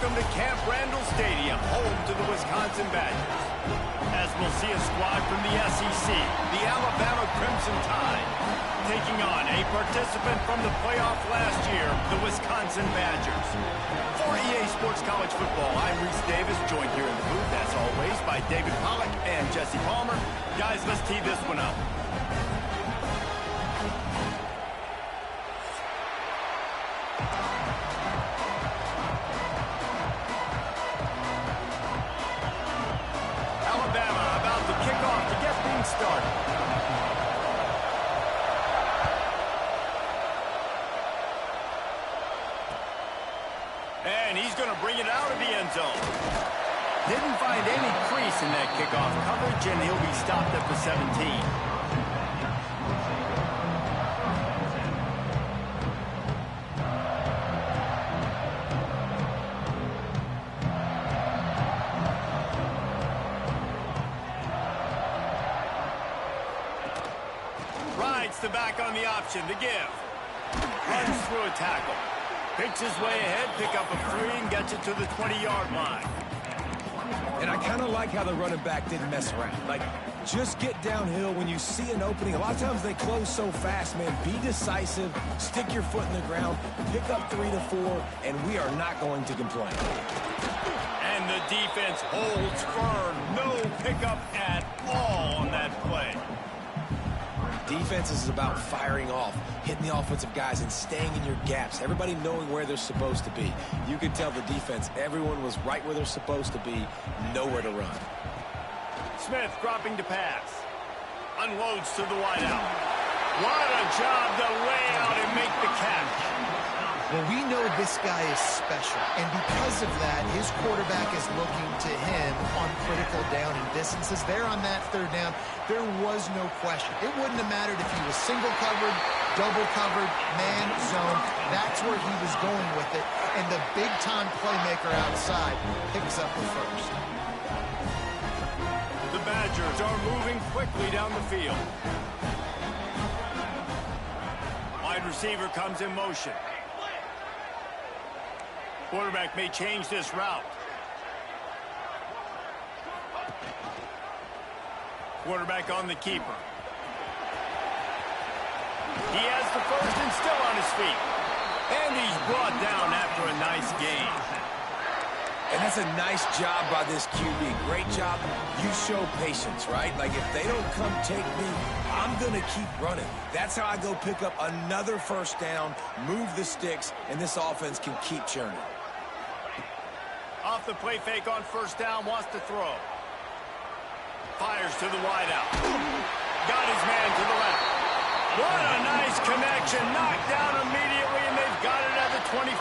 welcome to Camp Randall Stadium, home to the Wisconsin Badgers. As we'll see a squad from the SEC, the Alabama Crimson Tide, taking on a participant from the playoff last year, the Wisconsin Badgers. For EA Sports College Football, I'm Reese Davis, joined here in the booth, as always, by David Pollack and Jesse Palmer. Guys, let's tee this one up. Started. And he's going to bring it out of the end zone. Didn't find any crease in that kickoff coverage, and he'll be stopped at the 17. The back on the option, the give. Runs through a tackle. Picks his way ahead, pick up a 3, and gets it to the 20-yard line. And I kind of like how the running back didn't mess around. Like, just get downhill when you see an opening. A lot of times they close so fast, man. Be decisive, stick your foot in the ground, pick up 3 to 4, and we are not going to complain. And the defense holds firm. No pickup at all on that play. Defense is about firing off, hitting the offensive guys, and staying in your gaps. Everybody knowing where they're supposed to be. You could tell the defense, everyone was right where they're supposed to be, nowhere to run. Smith dropping to pass. Unloads to the wideout. What a job to lay out and make the catch. Well, we know this guy is special, and because of that, his quarterback is looking to him on critical down and distances. There on that third down, there was no question. It wouldn't have mattered if he was single covered, double covered, man, zone. That's where he was going with it, and the big-time playmaker outside picks up the first. The Badgers are moving quickly down the field. Wide receiver comes in motion. Quarterback may change this route. Quarterback on the keeper. He has the first and still on his feet. And he's brought down after a nice gain. And that's a nice job by this QB. Great job. You show patience, right? Like, if they don't come take me, I'm going to keep running. That's how I go pick up another first down, move the sticks, and this offense can keep churning. Off the play fake on first down, wants to throw. Fires to the wideout. Got his man to the left. What a nice connection. Knocked down immediately, and they've got it at the 25.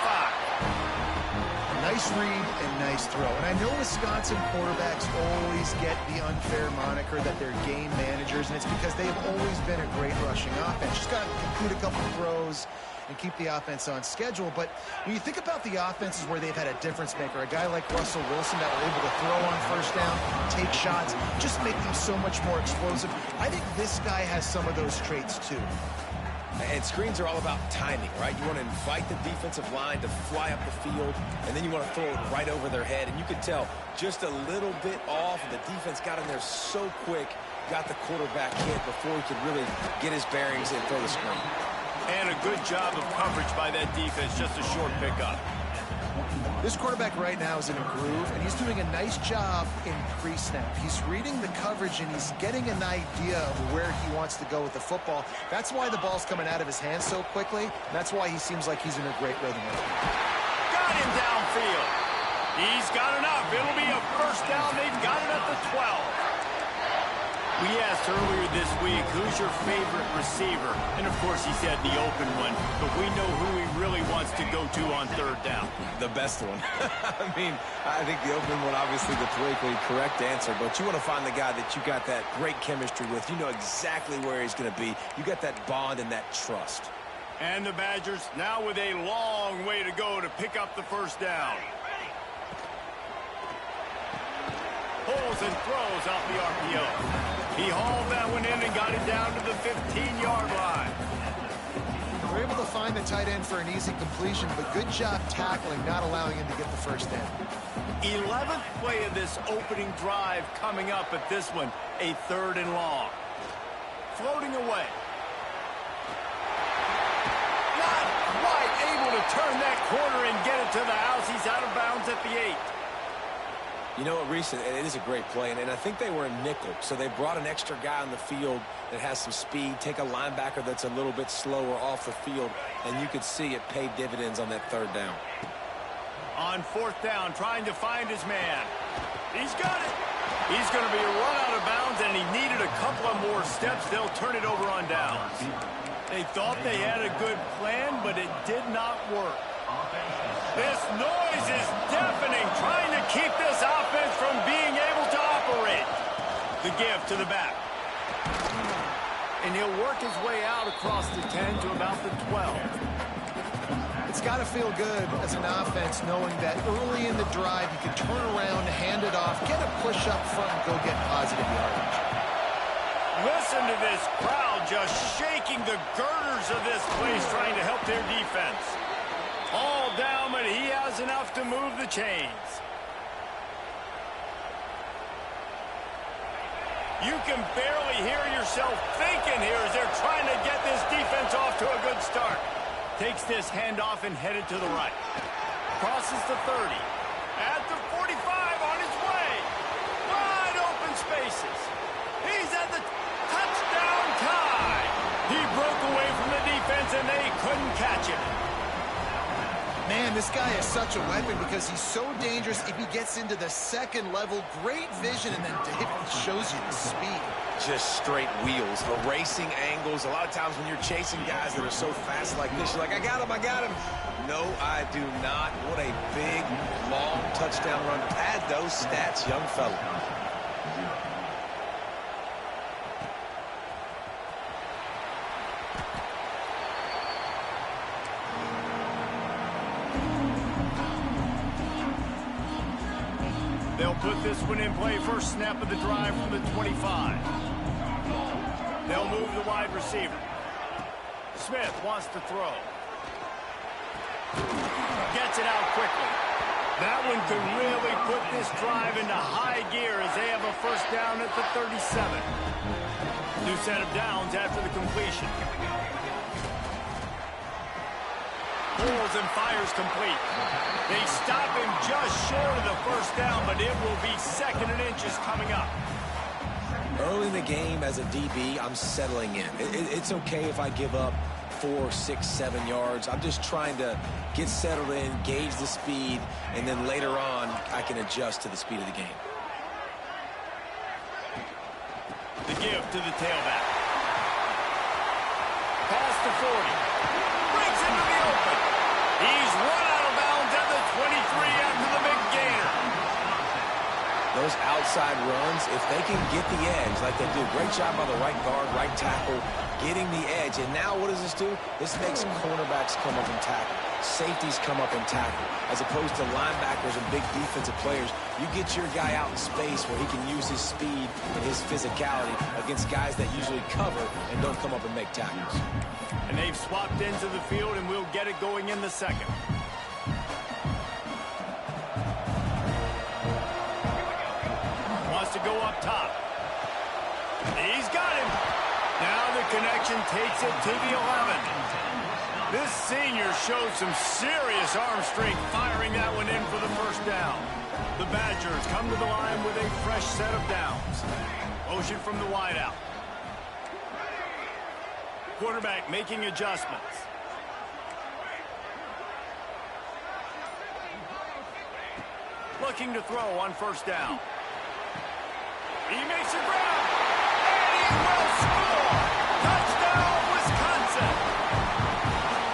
Nice read and nice throw. And I know Wisconsin quarterbacks always get the unfair moniker that they're game managers, and it's because they've always been a great rushing offense. Just got to complete a couple throws and keep the offense on schedule. But when you think about the offenses where they've had a difference maker, a guy like Russell Wilson that were able to throw on first down, take shots, just make them so much more explosive. I think this guy has some of those traits too. And screens are all about timing, right? You want to invite the defensive line to fly up the field, and then you want to throw it right over their head. And you can tell just a little bit off, and the defense got in there so quick, got the quarterback hit before he could really get his bearings and throw the screen. And a good job of coverage by that defense, just a short pickup. This quarterback right now is in a groove, and he's doing a nice job in pre-snap. He's reading the coverage, and he's getting an idea of where he wants to go with the football. That's why the ball's coming out of his hands so quickly. That's why he seems like he's in a great rhythm. Got him downfield. He's got enough. It'll be a first down. They've got it at the 12. We asked earlier this week, who's your favorite receiver? And, of course, he said the open one. But we know who he really wants to go to on third down. The best one. I mean, I think the open one, obviously, the politically correct answer. But you want to find the guy that you got that great chemistry with. You know exactly where he's going to be. You got that bond and that trust. And the Badgers now with a long way to go to pick up the first down. Pulls and throws off the RPO. He hauled that one in and got it down to the 15-yard line. They're able to find the tight end for an easy completion, but good job tackling, not allowing him to get the first down. 11th play of this opening drive coming up, at this one, a 3rd and long. Floating away. Not quite able to turn that corner and get it to the house. He's out of bounds at the 8. You know what, Reese, it is a great play, and I think they were in nickel, so they brought an extra guy on the field that has some speed, take a linebacker that's a little bit slower off the field, and you could see it paid dividends on that 3rd down. On 4th down, trying to find his man. He's got it. He's going to be run out of bounds, and he needed a couple of more steps. They'll turn it over on downs. They thought they had a good plan, but it did not work. This noise is deafening, trying to keep this offense from being able to operate. The give to the back. And he'll work his way out across the 10 to about the 12. It's got to feel good as an offense knowing that early in the drive you can turn around, hand it off, get a push up front, and go get positive yardage. Listen to this crowd just shaking the girders of this place, trying to help their defense. All down, but he has enough to move the chains. You can barely hear yourself thinking here as they're trying to get this defense off to a good start. Takes this handoff and headed to the right. Crosses the 30. At the 45 on his way. Wide open spaces. He's at the touchdown tie. He broke away from the defense and they couldn't catch him. Man, this guy is such a weapon because he's so dangerous if he gets into the 2nd level. Great vision, and then David shows you the speed. Just straight wheels, erasing angles. A lot of times when you're chasing guys that are so fast like this, you're like, I got him, I got him. No, I do not. What a big, long touchdown run. Pad those stats, young fella. They'll put this one in play. First snap of the drive from the 25. They'll move the wide receiver. Smith wants to throw. Gets it out quickly. That one could really put this drive into high gear as they have a first down at the 37. New set of downs after the completion. Pulls and fires complete. They stop him just short of the first down, but it will be 2nd and inches coming up. Early in the game as a DB, I'm settling in. It's okay if I give up 4, 6, 7 yards. I'm just trying to get settled in, gauge the speed, and then later on, I can adjust to the speed of the game. The give to the tailback. Pass to 40. Breaks into the open. He's run out of bounds at the 23 after the big gainer. Those outside runs, if they can get the edge like they do, great job by the right guard, right tackle, getting the edge. And now what does this do? This makes cornerbacks come up and tackle. Safeties come up and tackle. As opposed to linebackers and big defensive players, you get your guy out in space where he can use his speed and his physicality against guys that usually cover and don't come up and make tackles. And they've swapped into the field, and we'll get it going in the 2nd. Wants to go up top. He's got him. Now the connection takes it to the 11. This senior showed some serious arm strength firing that one in for the first down. The Badgers come to the line with a fresh set of downs. Motion from the wideout. Quarterback making adjustments. Looking to throw on first down. He makes a grab. And he will score. Touchdown, Wisconsin.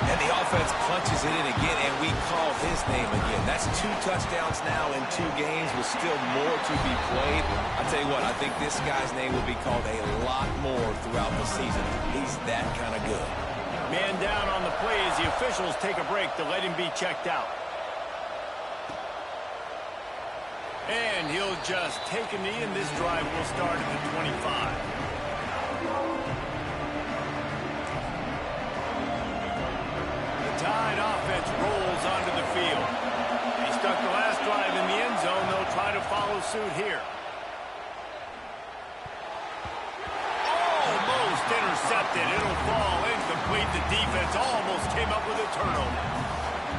And the offense punches it in again, and we call his name again. That's 2 touchdowns now in 2 games with still more to be played. I tell you what, I think this guy's name will be called a lot more throughout the season. He's that kind of good. Man down on the play as the officials take a break to let him be checked out. And he'll just take a knee, and this drive will start at the 25. rolls onto the field. He stuck the last drive in the end zone. They'll try to follow suit here. Almost intercepted. It'll fall incomplete. The defense almost came up with a turnover.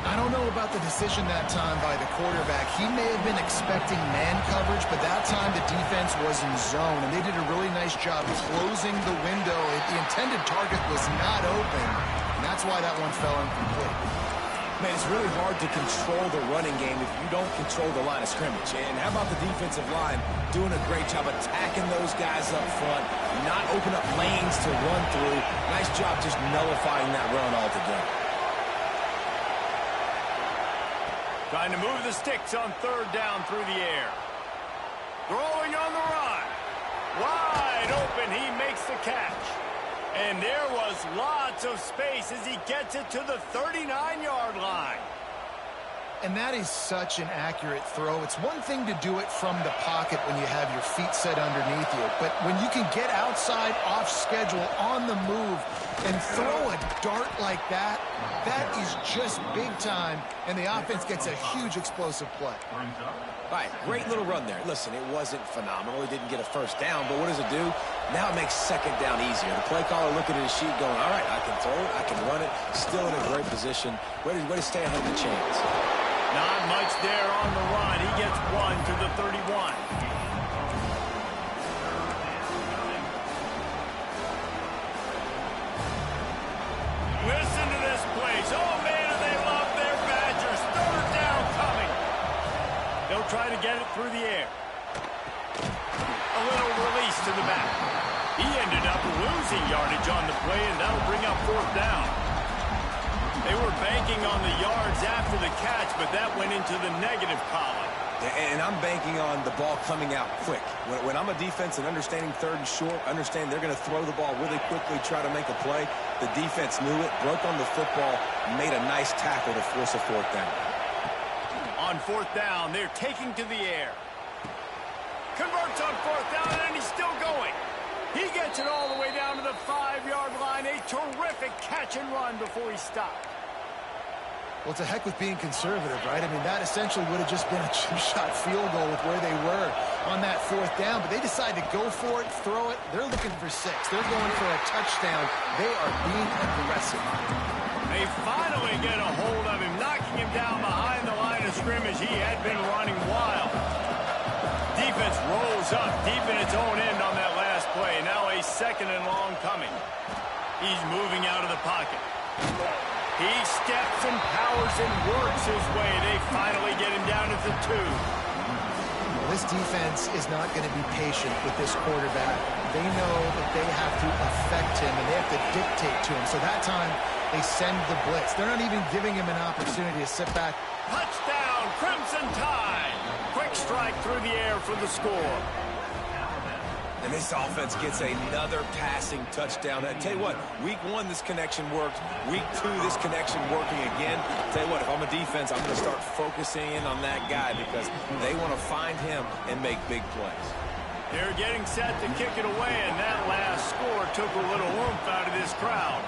I don't know about the decision that time by the quarterback. He may have been expecting man coverage, but that time the defense was in zone, and they did a really nice job closing the window. The intended target was not open, and that's why that one fell incomplete. Man, it's really hard to control the running game if you don't control the line of scrimmage. And how about the defensive line doing a great job attacking those guys up front, not open up lanes to run through. Nice job just nullifying that run altogether. Trying to move the sticks on third down through the air. Throwing on the run. Wide open, he makes the catch. And there was lots of space as he gets it to the 39-yard line. And that is such an accurate throw. It's one thing to do it from the pocket when you have your feet set underneath you, but when you can get outside, off schedule, on the move, and throw a dart like that, that is just big time, and the offense gets a huge explosive play. All right, great little run there. Listen, it wasn't phenomenal. He didn't get a first down, but what does it do? Now it makes second down easier. The play caller looking at his sheet going, all right, I can throw it, I can run it, still in a great position. Way to stay ahead of the chains. Not much there on the run. He gets one to the 31. Listen to this place. Oh, man, do they love their Badgers. Third down coming. They'll try to get it through the air. A little release to the back. He ended up losing yardage on the play, and that'll bring up fourth down. They were banking on the yards after the catch, but that went into the negative column. And I'm banking on the ball coming out quick. When I'm a defense and understanding third and short, understand they're going to throw the ball really quickly, try to make a play. The defense knew it, broke on the football, made a nice tackle to force a fourth down. On fourth down, they're taking to the air. Converts on fourth down, and he's still going. He gets it all the way down to the 5-yard line. A terrific catch and run before he stopped. Well, to heck with being conservative, right? I mean, that essentially would have just been a chip-shot field goal with where they were on that fourth down. But they decided to go for it, throw it. They're looking for 6. They're going for a touchdown. They are being aggressive. They finally get a hold of him, knocking him down behind the line of scrimmage. He had been running wild. Defense rolls up deep in its own end on that last play. Now a second and long coming. He's moving out of the pocket. He steps and powers and works his way. They finally get him down at the 2. This defense is not going to be patient with this quarterback. They know that they have to affect him, and they have to dictate to him. So that time, they send the blitz. They're not even giving him an opportunity to sit back. Touchdown, Crimson Tide. Quick strike through the air for the score. And this offense gets another passing touchdown. I tell you what, week 1, this connection worked. Week 2, this connection working again. Tell you what, if I'm a defense, I'm going to start focusing in on that guy because they want to find him and make big plays. They're getting set to kick it away, and that last score took a little oomph out of this crowd.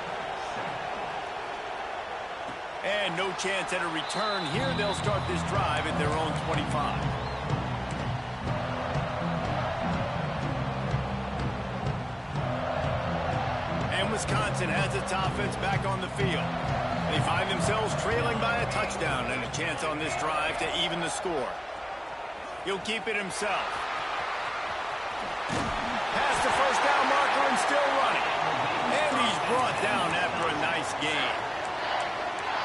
And no chance at a return here. They'll start this drive at their own 25. Wisconsin has its offense back on the field. They find themselves trailing by a touchdown and a chance on this drive to even the score. He'll keep it himself. Past the first down marker and still running. And he's brought down after a nice gain.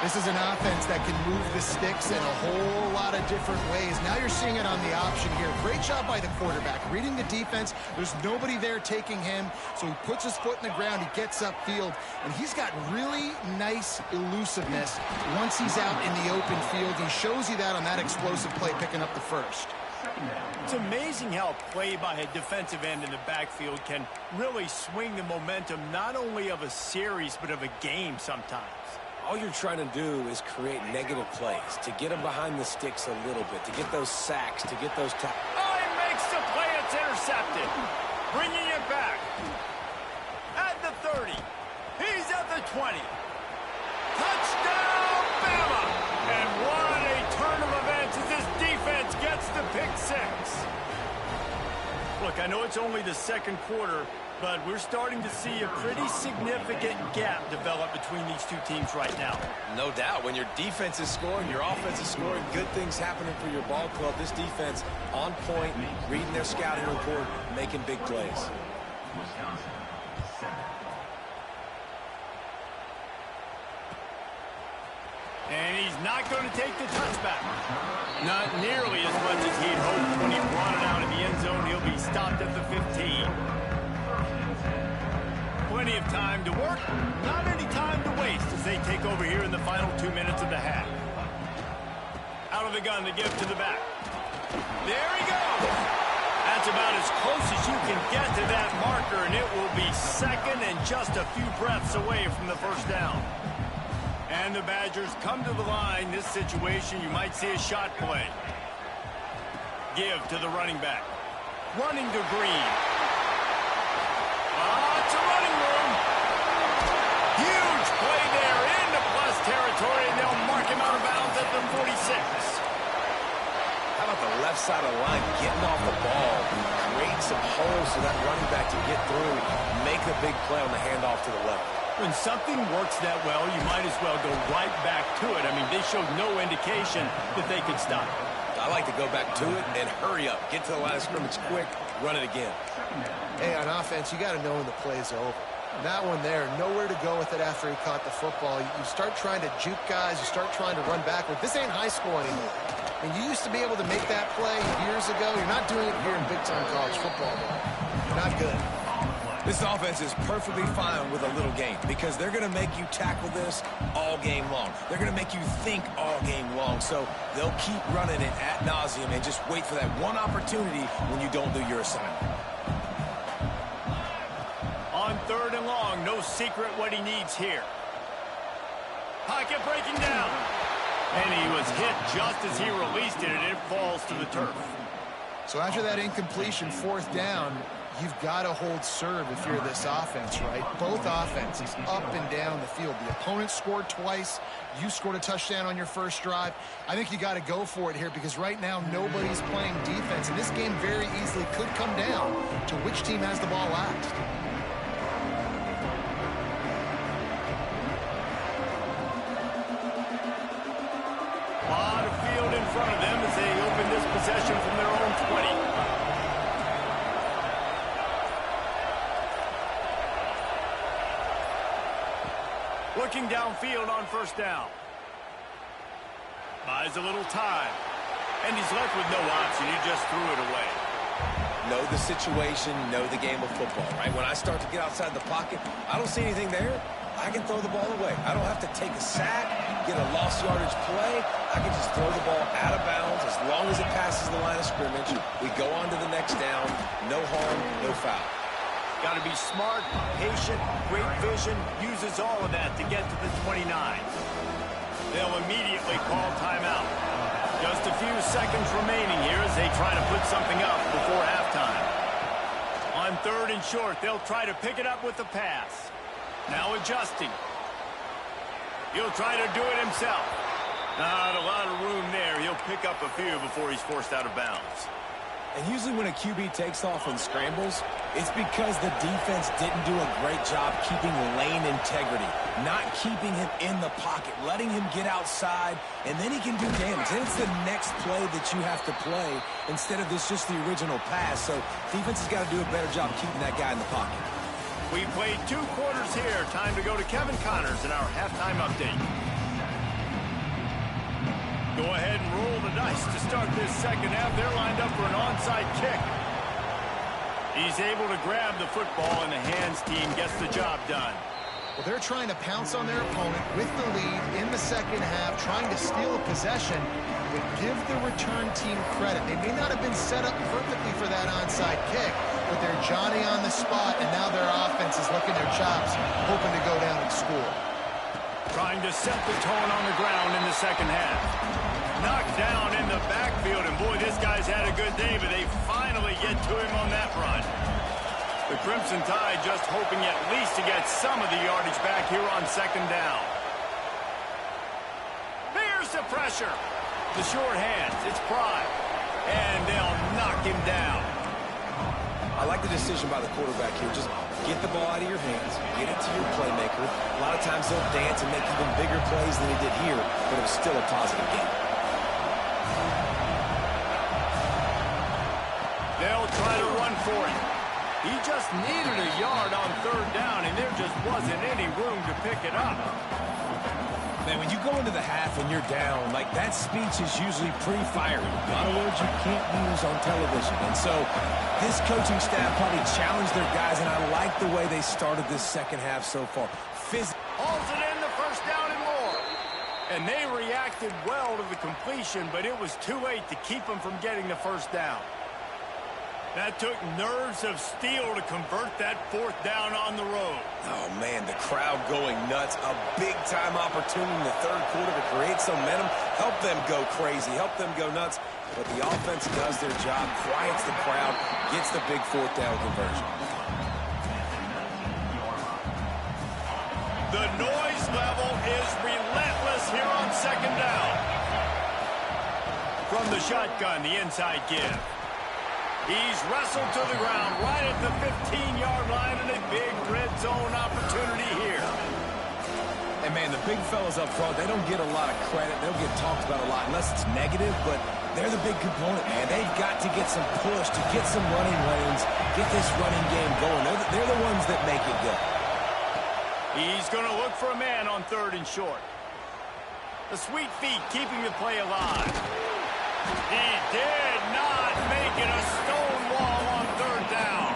This is an offense that can move the sticks in a whole lot of different ways. Now you're seeing it on the option here. Great job by the quarterback. Reading the defense. There's nobody there taking him. So he puts his foot in the ground. He gets upfield. And he's got really nice elusiveness once he's out in the open field. He shows you that on that explosive play, picking up the first. It's amazing how a play by a defensive end in the backfield can really swing the momentum not only of a series but of a game sometimes. All you're trying to do is create negative plays, to get them behind the sticks a little bit, to get those sacks, to get those tackles. Oh, he makes the play. It's intercepted. Bringing it back. At the 30. He's at the 20. Touchdown, Alabama! And what a turn of events as this defense gets the pick six. Look, I know it's only the second quarter, but we're starting to see a pretty significant gap develop between these two teams right now. No doubt. When your defense is scoring, your offense is scoring, good things happening for your ball club. This defense on point, reading their scouting report, making big plays. And he's not going to take the touchback. Not nearly as much as he'd hoped. When he brought it out in the end zone, he'll be stopped at the 15. Plenty of time to work, not any time to waste as they take over here in the final 2 minutes of the half. Out of the gun to give to the back. There he goes. That's about as close as you can get to that marker, and it will be second and just a few breaths away from the first down. And the Badgers come to the line. This situation, you might see a shot play. Give to the running back. Running to Green. It's a running room. Huge play there into plus territory, and they'll mark him out of bounds at the 46. How about the left side of the line getting off the ball, creating some holes for that running back to get through, make the big play on the handoff to the left. When something works that well, you might as well go right back to it. I mean, they showed no indication that they could stop it. I like to go back to it and hurry up. Get to the line of scrimmage quick, run it again. Hey, on offense, you got to know when the play's over. That one there, nowhere to go with it after he caught the football. You start trying to juke guys. You start trying to run backward. This ain't high school anymore. And you used to be able to make that play years ago. You're not doing it here in big-time college football, though. Not good. This offense is perfectly fine with a little game because they're going to make you tackle this all game long. They're going to make you think all game long. So they'll keep running it ad nauseum and just wait for that one opportunity when you don't do your assignment. On third and long, no secret what he needs here. Pocket breaking down. And he was hit just as he released it, and it falls to the turf. So after that incompletion, fourth down, you've got to hold serve if you're this offense, right? Both offenses up and down the field. The opponent scored twice. You scored a touchdown on your first drive. I think you got to go for it here because right now nobody's playing defense, and this game very easily could come down to which team has the ball last. A lot of field in front of them as they open this possession from their own 20. Looking downfield on first down. Buys a little time. And he's left with no option. He just threw it away. Know the situation, know the game of football, right? When I start to get outside the pocket, I don't see anything there. I can throw the ball away. I don't have to take a sack, get a lost yardage play. I can just throw the ball out of bounds as long as it passes the line of scrimmage. We go on to the next down. No harm, no foul. Got to be smart, patient, great vision, uses all of that to get to the 29. They'll immediately call timeout. Just a few seconds remaining here as they try to put something up before halftime. On third and short, they'll try to pick it up with the pass. Now adjusting. He'll try to do it himself. Not a lot of room there. He'll pick up a few before he's forced out of bounds. And usually when a QB takes off and scrambles, it's because the defense didn't do a great job keeping lane integrity, not keeping him in the pocket, letting him get outside, and then he can do damage. Then it's the next play that you have to play instead of this just the original pass. So defense has got to do a better job keeping that guy in the pocket. We played 2 quarters here. Time to go to Kevin Connors in our halftime update. Go ahead and roll the dice to start this second half. They're lined up for an onside kick. He's able to grab the football, and the hands team gets the job done. Well, they're trying to pounce on their opponent with the lead in the second half, trying to steal a possession, but give the return team credit. They may not have been set up perfectly for that onside kick, but they're Johnny on the spot, and now their offense is licking their chops, hoping to go down and score. Trying to set the tone on the ground in the second half. Knocked down in the backfield, and boy, this guy's had a good day, but they finally get to him on that run. The Crimson Tide just hoping at least to get some of the yardage back here on second down. the pressure. The short hands, it's Pride. And they'll knock him down. I like the decision by the quarterback here. Just get the ball out of your hands, get it to your playmaker. A lot of times he'll dance and make even bigger plays than he did here, but it was still a positive game. They'll try to run for it. He just needed a yard on third down, and there just wasn't any room to pick it up. Man, when you go into the half and you're down, like, that speech is usually pretty fiery. A lot of words you can't use on television. And so this coaching staff probably challenged their guys, and I like the way they started this second half so far. Hauls it in, the first down and more. And they reacted well to the completion, but it was too late to keep them from getting the first down. That took nerves of steel to convert that fourth down on the road. Oh, man, the crowd going nuts. A big-time opportunity in the third quarter to create some momentum. Help them go crazy. Help them go nuts. But the offense does their job, quiets the crowd, gets the big fourth down conversion. The noise level is relentless here on second down. From the shotgun, the inside give. He's wrestled to the ground right at the 15-yard line, and a big red zone opportunity here. And, man, the big fellas up front, they don't get a lot of credit. They don't get talked about a lot unless it's negative, but they're the big component, man. They've got to get some push, to get some running lanes, get this running game going. They're the ones that make it go. He's going to look for a man on third and short. The sweet feet keeping the play alive. He did not make it a stone wall on third down.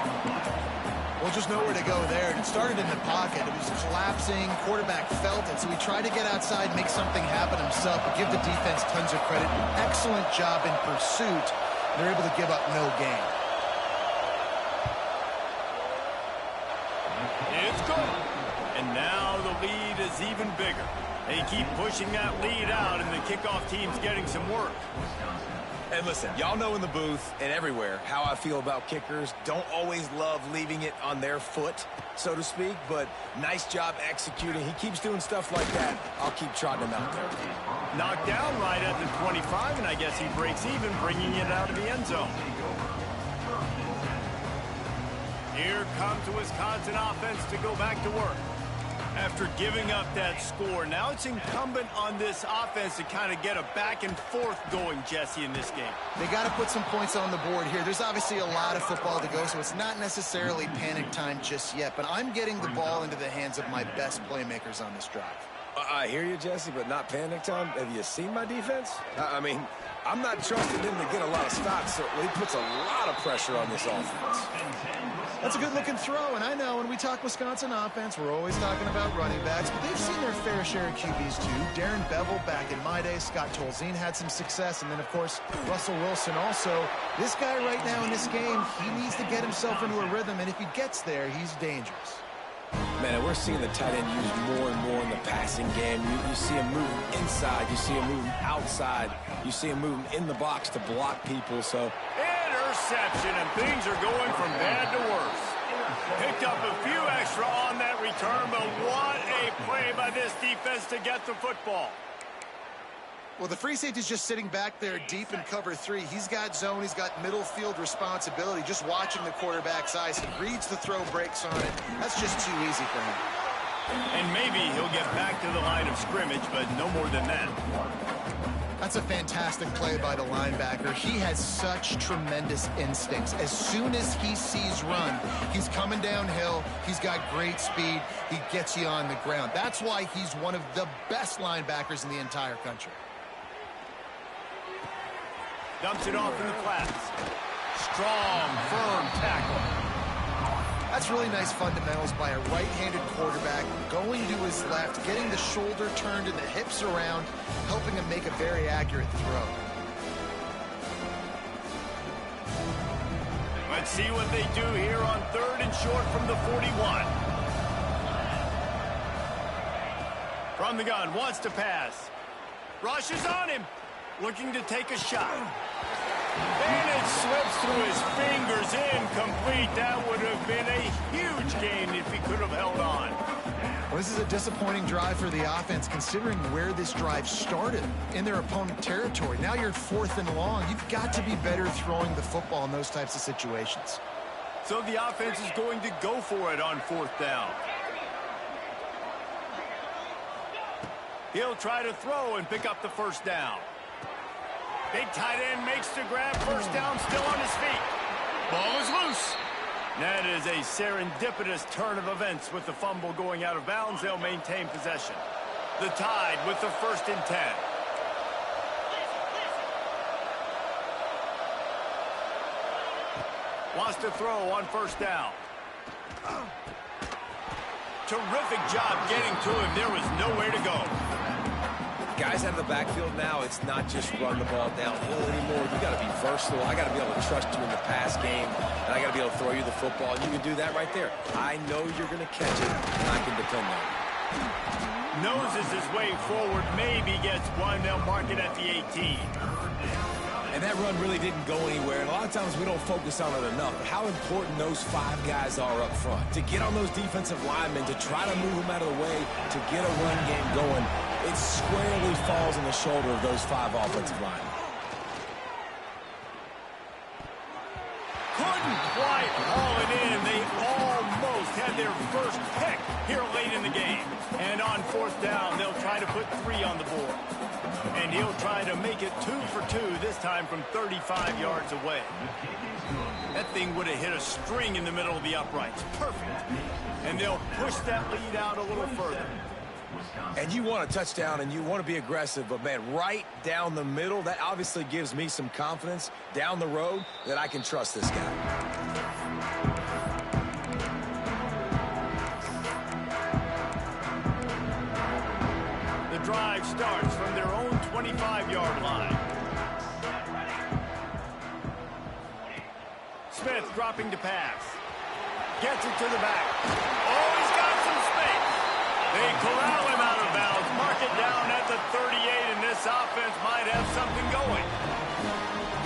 Well, just nowhere to go there. It started in the pocket. It was collapsing. Quarterback felt it, so he tried to get outside, make something happen himself, but give the defense tons of credit. Excellent job in pursuit. They're able to give up no gain. It's good. And now the lead is even bigger. They keep pushing that lead out, and the kickoff team's getting some work. And listen, y'all know in the booth and everywhere how I feel about kickers. Don't always love leaving it on their foot, so to speak, but nice job executing. He keeps doing stuff like that. I'll keep trotting him out there. Knocked down right at the 25, and I guess he breaks even, bringing it out of the end zone. Here comes the Wisconsin offense to go back to work. After giving up that score, now it's incumbent on this offense to kind of get a back and forth going, Jesse, in this game. They got to put some points on the board here. There's obviously a lot of football to go, so it's not necessarily panic time just yet, but I'm getting the ball into the hands of my best playmakers on this drive. I hear you, Jesse, but not panic time. Have you seen my defense? I mean, I'm not trusting him to get a lot of stops, so he puts a lot of pressure on this offense. That's a good-looking throw, and I know when we talk Wisconsin offense, we're always talking about running backs, but they've seen their fair share of QBs too. Darren Bevel back in my day, Scott Tolzien had some success, and then, of course, Russell Wilson also. This guy right now in this game, he needs to get himself into a rhythm, and if he gets there, he's dangerous. Man, we're seeing the tight end used more and more in the passing game. You see him moving inside. You see him moving outside. You see him moving in the box to block people, so... Interception, and things are going from bad to worse. Picked up a few extra on that return, but what a play by this defense to get the football. Well, the free safety's just sitting back there deep in cover three. He's got zone. He's got middle field responsibility. Just watching the quarterback's eyes. He reads the throw, breaks on it. That's just too easy for him. And maybe he'll get back to the line of scrimmage, but no more than that. That's a fantastic play by the linebacker. He has such tremendous instincts. As soon as he sees run, he's coming downhill. He's got great speed. He gets you on the ground. That's why he's one of the best linebackers in the entire country. Dumps it off in the flats. Strong, firm tackle. That's really nice fundamentals by a right-handed quarterback, going to his left, getting the shoulder turned and the hips around, helping him make a very accurate throw. Let's see what they do here on third and short from the 41. From the gun, wants to pass. Rushes on him, looking to take a shot. And it slips through his fingers, incomplete. That would have been a huge gain if he could have held on. Well, this is a disappointing drive for the offense, considering where this drive started, in their opponent territory. Now you're 4th and long. You've got to be better throwing the football in those types of situations. So the offense is going to go for it on 4th down. He'll try to throw and pick up the first down. Big tight end makes the grab. First down, still on his feet. Ball is loose. That is a serendipitous turn of events with the fumble going out of bounds. They'll maintain possession. The Tide with the 1st and 10. Wants to throw on 1st down. Terrific job getting to him. There was nowhere to go. Guys out of the backfield now, it's not just run the ball downhill anymore. You got to be versatile. I got to be able to trust you in the pass game, and I got to be able to throw you the football. And you can do that right there. I know you're going to catch it, and I can depend on it. Noses his way forward, maybe gets one. They'll mark it at the 18. And that run really didn't go anywhere, and a lot of times we don't focus on it enough, but how important those 5 guys are up front. To get on those defensive linemen, to try to move them out of the way, to get a run game going, it squarely falls on the shoulder of those 5 offensive linemen. Couldn't quite haul it in. They almost had their first pick here late in the game. And on 4th down, they'll try to put 3 on the board. And he'll try to make it 2 for 2, this time from 35 yards away. That thing would have hit a string in the middle of the uprights. Perfect. And they'll push that lead out a little further. And you want a touchdown and you want to be aggressive, but man, right down the middle, that obviously gives me some confidence down the road that I can trust this guy. Drive starts from their own 25-yard line. Smith dropping to pass. Gets it to the back. Oh, he's got some space. They corral him out of bounds. Mark it down at the 38, and this offense might have something going.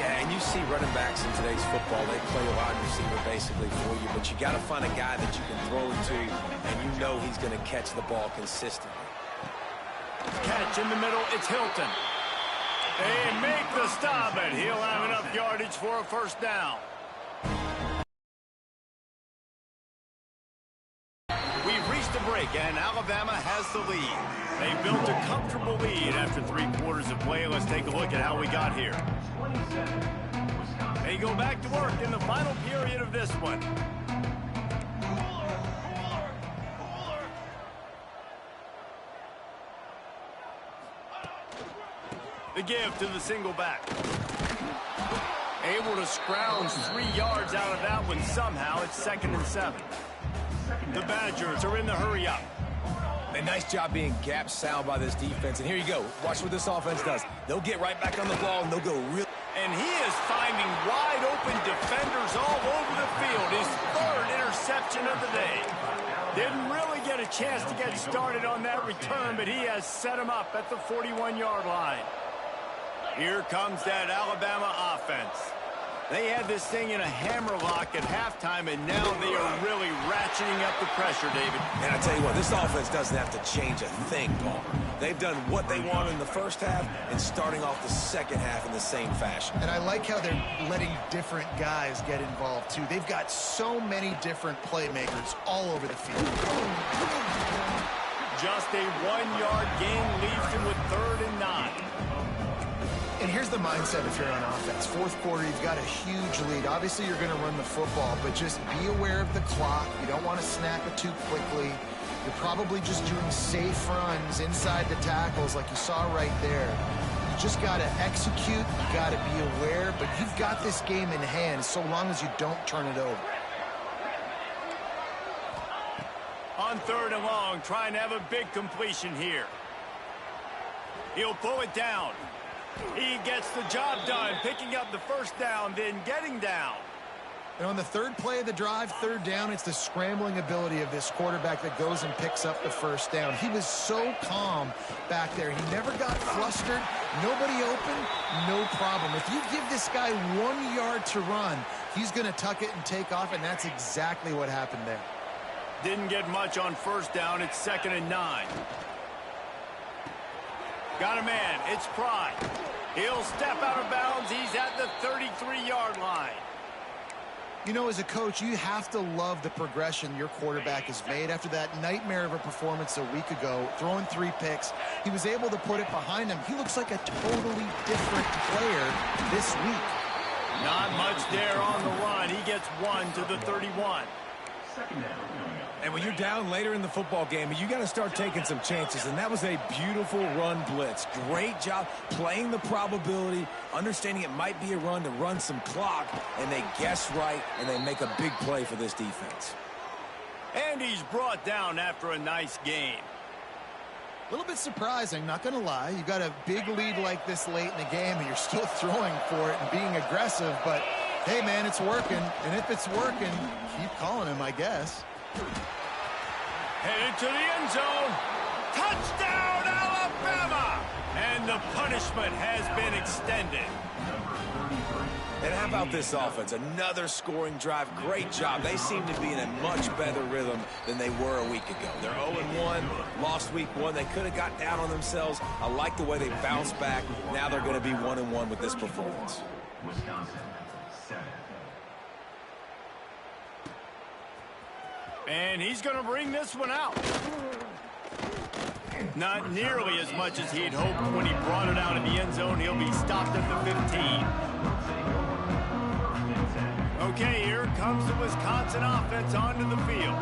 Yeah, and you see running backs in today's football, they play a wide receiver basically for you, but you got to find a guy that you can throw to, and you know he's going to catch the ball consistently. Catch in the middle, it's Hilton. They make the stop, and he'll have enough yardage for a first down. We've reached the break, and Alabama has the lead. They built a comfortable lead after 3 quarters of play. Let's take a look at how we got here. They go back to work in the final period of this one. The give to the single back. Able to scrounge 3 yards out of that one somehow. It's 2nd and 7. The Badgers are in the hurry up. A nice job being gap sound by this defense. And here you go. Watch what this offense does. They'll get right back on the ball, and they'll go real. And he is finding wide open defenders all over the field. His 3rd interception of the day. Didn't really get a chance to get started on that return, but he has set him up at the 41-yard line. Here comes that Alabama offense. They had this thing in a hammerlock at halftime, and now they are really ratcheting up the pressure, David. And I tell you what, this offense doesn't have to change a thing, Paul. They've done what they want in the first half and starting off the second half in the same fashion. And I like how they're letting different guys get involved, too. They've got so many different playmakers all over the field. Just a 1-yard gain leaves them with 3rd and 9. And here's the mindset if you're on offense. 4th quarter, you've got a huge lead. Obviously, you're going to run the football, but just be aware of the clock. You don't want to snap it too quickly. You're probably just doing safe runs inside the tackles like you saw right there. You just got to execute. You got to be aware, but you've got this game in hand so long as you don't turn it over. On 3rd and long, trying to have a big completion here. He'll pull it down. He gets the job done, picking up the first down, then getting down. And on the 3rd play of the drive, 3rd down, it's the scrambling ability of this quarterback that goes and picks up the first down. He was so calm back there. He never got flustered. Nobody open, no problem. If you give this guy 1 yard to run, he's going to tuck it and take off, and that's exactly what happened there. Didn't get much on first down. It's 2nd and 9. Got a man. It's Pride. He'll step out of bounds. He's at the 33-yard line. You know, as a coach, you have to love the progression your quarterback has made. After that nightmare of a performance a week ago, throwing 3 picks, he was able to put it behind him. He looks like a totally different player this week. Not much there on the run. He gets 1 to the 31. And when you're down later in the football game, you got to start taking some chances, and that was a beautiful run blitz. Great job playing the probability, understanding it might be a run to run some clock, and they guess right, and they make a big play for this defense. And he's brought down after a nice gain. A little bit surprising, not going to lie. You got a big lead like this late in the game, and you're still throwing for it and being aggressive, but hey, man, it's working, and if it's working, keep calling him, I guess. Headed to the end zone. Touchdown, Alabama! And the punishment has been extended. And how about this offense? Another scoring drive. Great job. They seem to be in a much better rhythm than they were a week ago. They're 0-1, lost week 1. They could have got down on themselves. I like the way they bounced back. Now they're going to be 1-1 with this performance. Wisconsin, 7. And he's going to bring this one out. Not nearly as much as he'd hoped when he brought it out in the end zone. He'll be stopped at the 15. Okay, here comes the Wisconsin offense onto the field.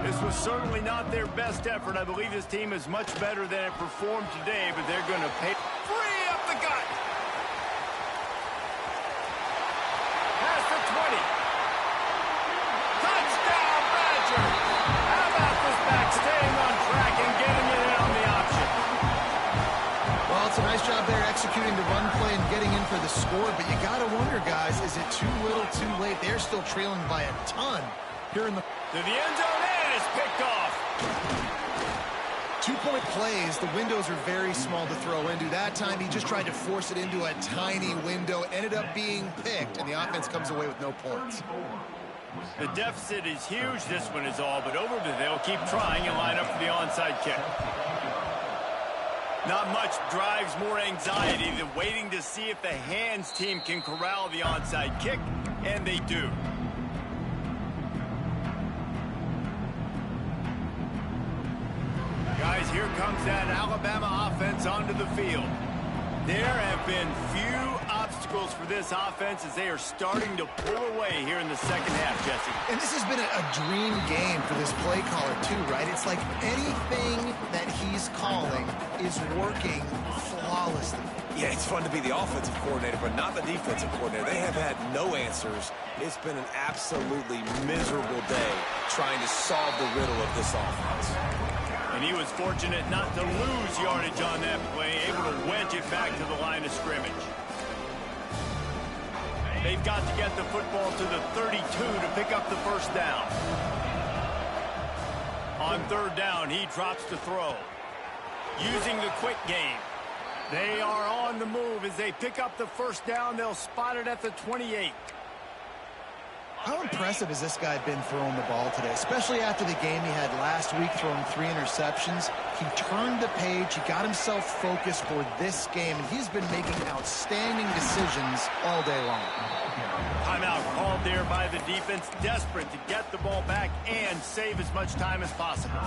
This was certainly not their best effort. I believe this team is much better than it performed today, but they're going to pay. Free up the gut. Past the 20. Touchdown, Badger. How about this back staying on track and getting it in on the option? Well, it's a nice job there executing the run play and getting in for the score, but you got to wonder, guys, is it too little, too late? They're still trailing by a ton here in the... To the end zone, and it's picked off. 2-point plays, the windows are very small to throw into. That time, he just tried to force it into a tiny window, ended up being picked, and the offense comes away with no points. The deficit is huge. This one is all but over, but they'll keep trying and line up for the onside kick. Not much drives more anxiety than waiting to see if the hands team can corral the onside kick, and they do. Guys, here comes that Alabama offense onto the field. There have been few obstacles for this offense as they are starting to pull away here in the second half, Jesse. And this has been a dream game for this play caller, too, right? It's like anything that he's calling is working flawlessly. Yeah, it's fun to be the offensive coordinator, but not the defensive coordinator. They have had no answers. It's been an absolutely miserable day trying to solve the riddle of this offense. And he was fortunate not to lose yardage on that play, able to wedge it back to the line of scrimmage. They've got to get the football to the 32 to pick up the first down. On third down, he drops the throw. Using the quick game. They are on the move. As they pick up the first down, they'll spot it at the 28. How impressive has this guy been throwing the ball today, especially after the game he had last week, throwing 3 interceptions? He turned the page. He got himself focused for this game, and he's been making outstanding decisions all day long. Timeout called there by the defense, desperate to get the ball back and save as much time as possible.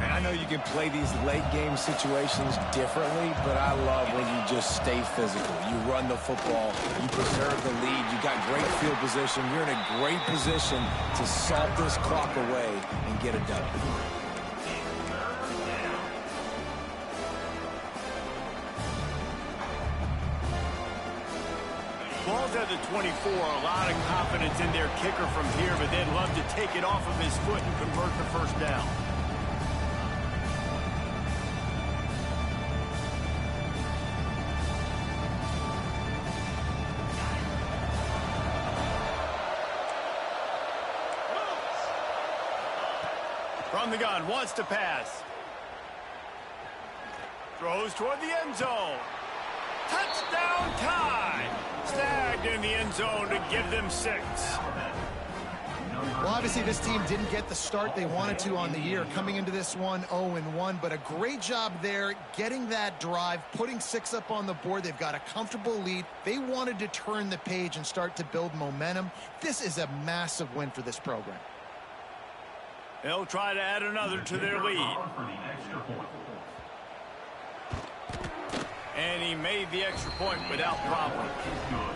And I know you can play these late-game situations differently, but I love when you just stay physical. You run the football, you preserve the lead, you got great field position. You're in a great position to salt this clock away and get it done. Ball's at the 24, a lot of confidence in their kicker from here, but they'd love to take it off of his foot and convert the first down. From the gun, wants to pass. Throws toward the end zone. Touchdown time! Snagged in the end zone to give them 6. Well, obviously this team didn't get the start they wanted to on the year, coming into this one 0-1, but a great job there getting that drive, putting 6 up on the board. They've got a comfortable lead. They wanted to turn the page and start to build momentum. This is a massive win for this program. They'll try to add another to their lead. And he made the extra point without problem.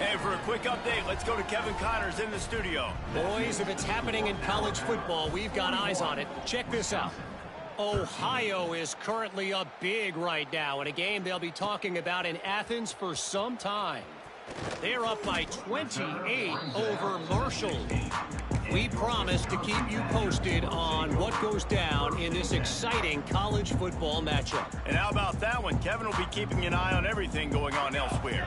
And for a quick update, let's go to Kevin Connors in the studio. Boys, if it's happening in college football, we've got eyes on it. Check this out. Ohio is currently up big right now in a game they'll be talking about in Athens for some time. They're up by 28 over Marshall. We promise to keep you posted on what goes down in this exciting college football matchup. And how about that one? Kevin will be keeping an eye on everything going on elsewhere.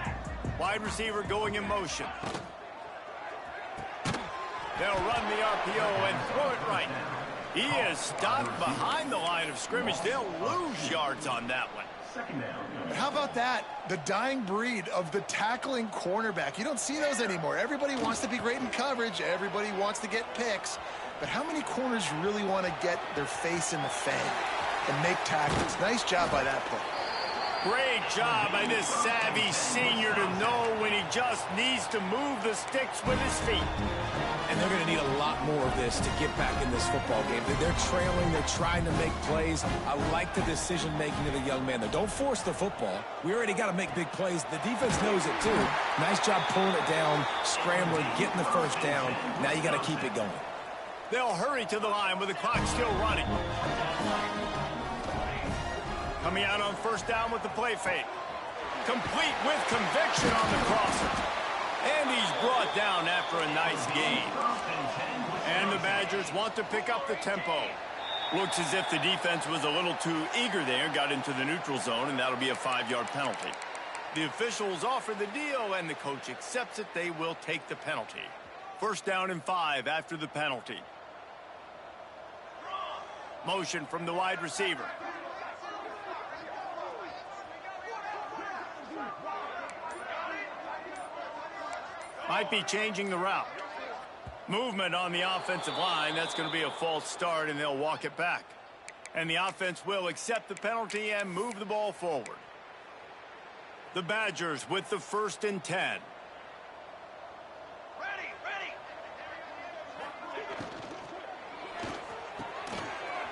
Wide receiver going in motion. They'll run the RPO and throw it right. He is stopped behind the line of scrimmage. They'll lose yards on that one. But how about that? The dying breed of the tackling cornerback. You don't see those anymore. Everybody wants to be great in coverage. Everybody wants to get picks. But how many corners really want to get their face in the fang and make tackles? Nice job by that play. Great job by this savvy senior to know when he just needs to move the sticks with his feet. And they're going to need a lot more of this to get back in this football game. They're trailing. They're trying to make plays. I like the decision-making of the young man there. Don't force the football. We already got to make big plays. The defense knows it, too. Nice job pulling it down, scrambling, getting the first down. Now you got to keep it going. They'll hurry to the line with the clock still running. Coming out on first down with the play fake. Complete with conviction on the crosser. And he's brought down after a nice gain. And the Badgers want to pick up the tempo. Looks as if the defense was a little too eager there, got into the neutral zone, and that'll be a 5-yard penalty. The officials offer the deal, and the coach accepts it. They will take the penalty. First down and 5 after the penalty. Motion from the wide receiver. Might be changing the route. Movement on the offensive line. That's going to be a false start, and they'll walk it back. And the offense will accept the penalty and move the ball forward. The Badgers with the 1st and 10.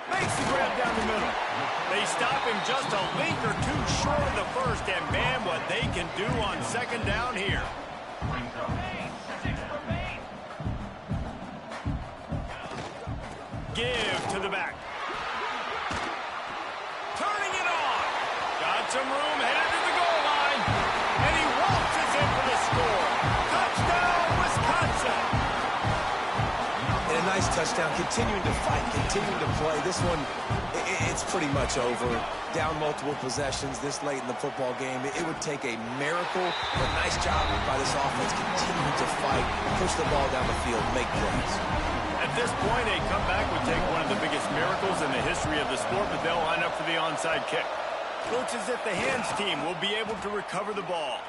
Makes the grab down the middle. They stop him just a length or two short of the first, and man, what they can do on second down here. Give to the back. Turning it on. Got some room, headed to the goal line. And he waltzes in for the score. Touchdown, Wisconsin. And a nice touchdown. Continuing to fight, continuing to play. This one, it's pretty much over. Down multiple possessions this late in the football game. It would take a miracle, but nice job by this offense. Continuing to fight, push the ball down the field, make plays. At this point, a comeback would take one of the biggest miracles in the history of the sport, but they'll line up for the onside kick. Looks as if the hands team will be able to recover the ball.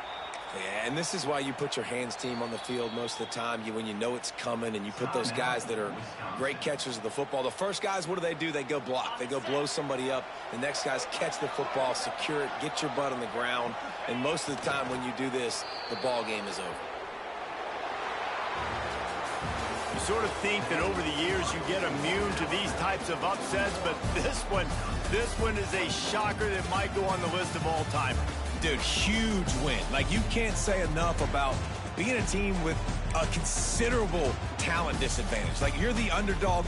Yeah, and this is why you put your hands team on the field most of the time. When you know it's coming, and you put those guys that are great catchers of the football. The first guys, what do? They go block. They go blow somebody up. The next guys catch the football, secure it, get your butt on the ground. And most of the time when you do this, the ball game is over. You sort of think that over the years you get immune to these types of upsets, but this one is a shocker that might go on the list of all-time. Dude, huge win. Like, you can't say enough about being a team with a considerable talent disadvantage. Like, you're the underdog,